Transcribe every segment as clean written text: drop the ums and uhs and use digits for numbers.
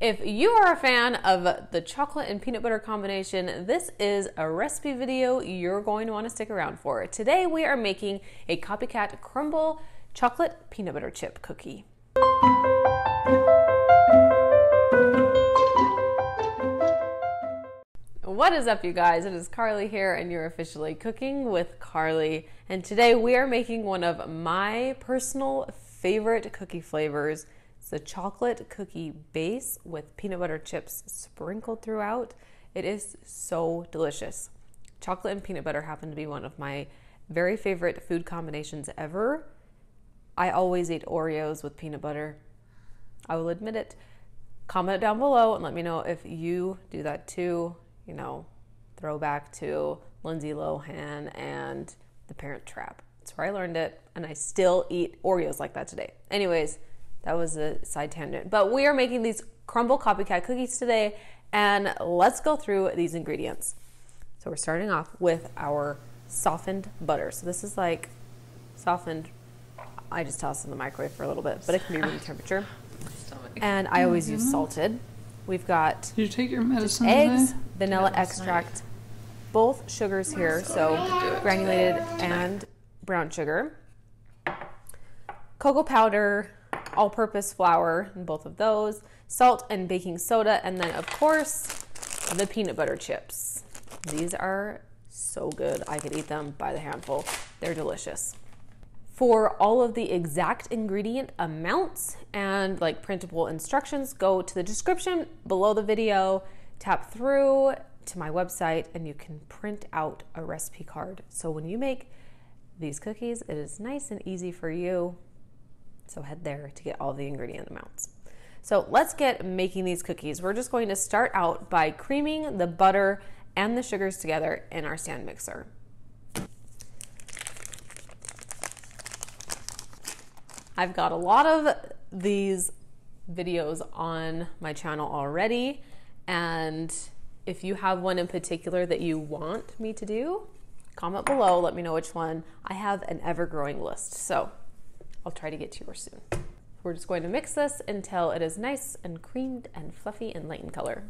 If you are a fan of the chocolate and peanut butter combination, this is a recipe video you're going to want to stick around for. Today we are making a copycat Crumbl chocolate peanut butter chip cookie. What is up, you guys? It is Carly here, and you're officially cooking with Carly. And today we are making one of my personal favorite cookie flavors. It's the chocolate cookie base with peanut butter chips sprinkled throughout. It is so delicious. Chocolate and peanut butter happen to be one of my very favorite food combinations ever. I always eat Oreos with peanut butter. I will admit it. Comment down below and let me know if you do that too. You know, throwback to Lindsay Lohan and The Parent Trap. That's where I learned it, and I still eat Oreos like that today. Anyways, that was a side tangent. But we are making these Crumbl copycat cookies today, and let's go through these ingredients. So we're starting off with our softened butter. So this is like softened, I just tossed it in the microwave for a little bit, but it can be room temperature. And I always use salted. We've got Did you take your medicine eggs, today? vanilla extract, both sugars here, so granulated and brown sugar, cocoa powder, all-purpose flour, and both of those, salt and baking soda, and then of course the peanut butter chips. These are so good. I could eat them by the handful. They're delicious. For all of the exact ingredient amounts and like printable instructions, go to the description below the video, tap through to my website, and you can print out a recipe card. So when you make these cookies, it is nice and easy for you. So head there to get all the ingredient amounts. So let's get making these cookies. We're just going to start out by creaming the butter and the sugars together in our stand mixer. I've got a lot of these videos on my channel already, and if you have one in particular that you want me to do, comment below, let me know which one. I have an ever-growing list, so I'll try to get to yours soon. We're just going to mix this until it is nice and creamed and fluffy and light in color.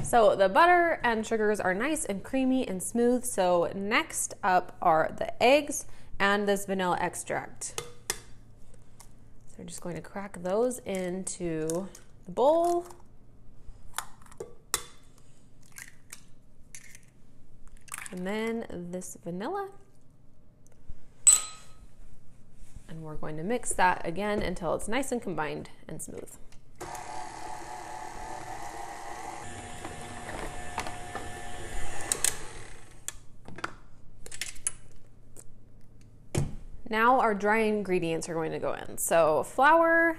So the butter and sugars are nice and creamy and smooth. So next up are the eggs and this vanilla extract. So we're just going to crack those into the bowl. And then this vanilla. And we're going to mix that again until it's nice and combined and smooth. Now our dry ingredients are going to go in. So flour,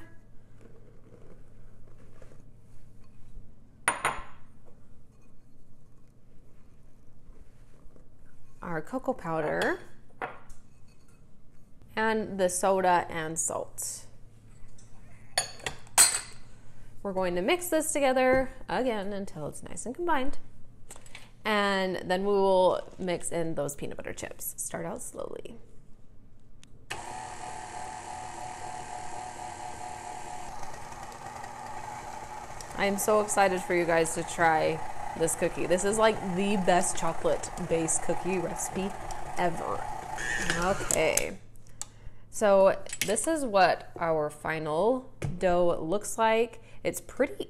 our cocoa powder, and the soda and salt. We're going to mix this together again until it's nice and combined. And then we will mix in those peanut butter chips. Start out slowly. I am so excited for you guys to try this cookie. This is like the best chocolate base cookie recipe ever. Okay, so this is what our final dough looks like. It's pretty,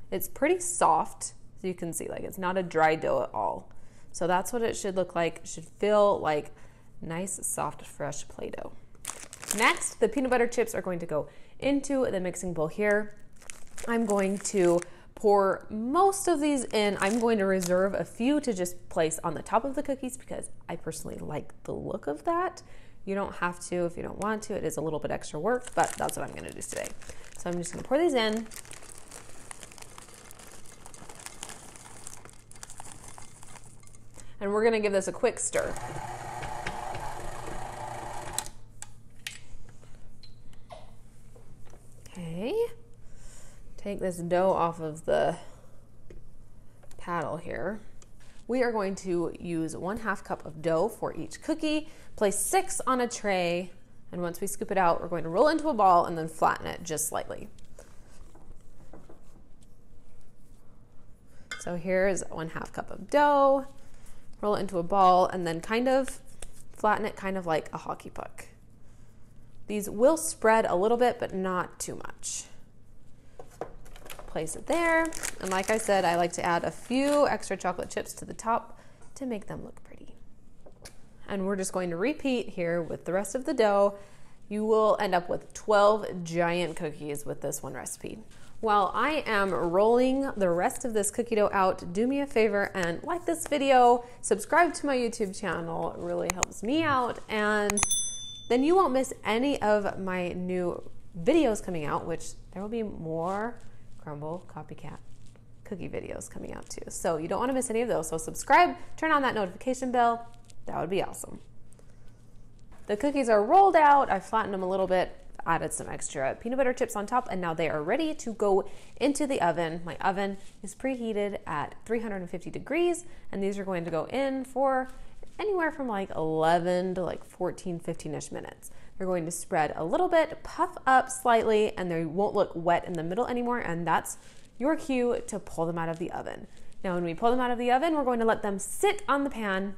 it's pretty soft. So you can see, like, it's not a dry dough at all. So that's what it should look like. It should feel like nice, soft, fresh Play-Doh. Next, the peanut butter chips are going to go into the mixing bowl here. I'm going to pour most of these in. I'm going to reserve a few to just place on the top of the cookies because I personally like the look of that. You don't have to if you don't want to. It is a little bit extra work, but that's what I'm going to do today. So I'm just going to pour these in. And we're going to give this a quick stir. Okay. Take this dough off of the paddle here. we are going to use 1/2 cup of dough for each cookie, place 6 on a tray, and once we scoop it out, we're going to roll into a ball and then flatten it just slightly. So here's 1/2 cup of dough, roll it into a ball, and then kind of flatten it kind of like a hockey puck. These will spread a little bit, but not too much. Place it there, and like I said, I like to add a few extra chocolate chips to the top to make them look pretty. And we're just going to repeat here with the rest of the dough. You will end up with 12 giant cookies with this one recipe. While I am rolling the rest of this cookie dough out, do me a favor and like this video, subscribe to my YouTube channel, it really helps me out, and then you won't miss any of my new videos coming out, which there will be more Crumbl copycat cookie videos coming out too. So you don't want to miss any of those. So subscribe, turn on that notification bell. That would be awesome. The cookies are rolled out. I flattened them a little bit, added some extra peanut butter chips on top, and now they are ready to go into the oven. My oven is preheated at 350 degrees, and these are going to go in for anywhere from like 11 to like 14, 15-ish minutes. They're going to spread a little bit, puff up slightly, and they won't look wet in the middle anymore, and that's your cue to pull them out of the oven. Now, when we pull them out of the oven, we're going to let them sit on the pan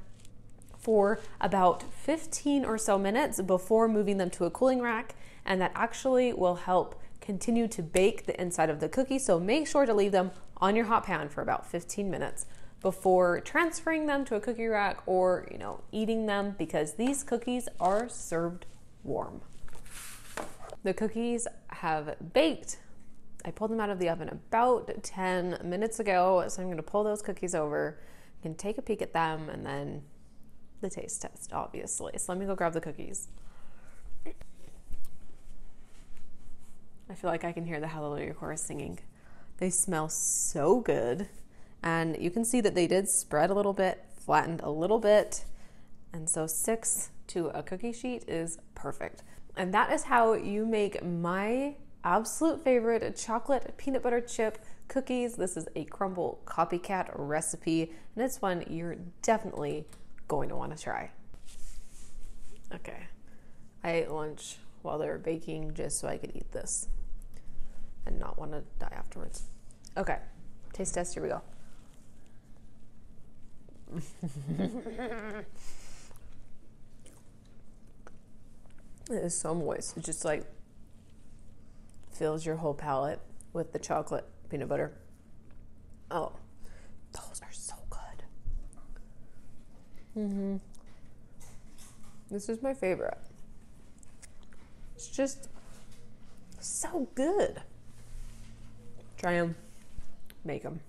for about 15 or so minutes before moving them to a cooling rack, and that actually will help continue to bake the inside of the cookie. So make sure to leave them on your hot pan for about 15 minutes before transferring them to a cookie rack or, eating them, because these cookies are served warm. The cookies have baked. I pulled them out of the oven about 10 minutes ago, so I'm going to pull those cookies over. You can take a peek at them and then the taste test, obviously. So let me go grab the cookies. I feel like I can hear the Hallelujah chorus singing. They smell so good. And you can see that they did spread a little bit, flattened a little bit. And so 6 to a cookie sheet is perfect. And that is how you make my absolute favorite chocolate peanut butter chip cookies. This is a Crumbl copycat recipe, and it's one you're definitely going to want to try. Okay, I ate lunch while they were baking just so I could eat this and not want to die afterwards. Okay, taste test, here we go. It is so moist. It just like fills your whole palate with the chocolate peanut butter. Oh, those are so good. This is my favorite. It's just so good. Try them. Make them.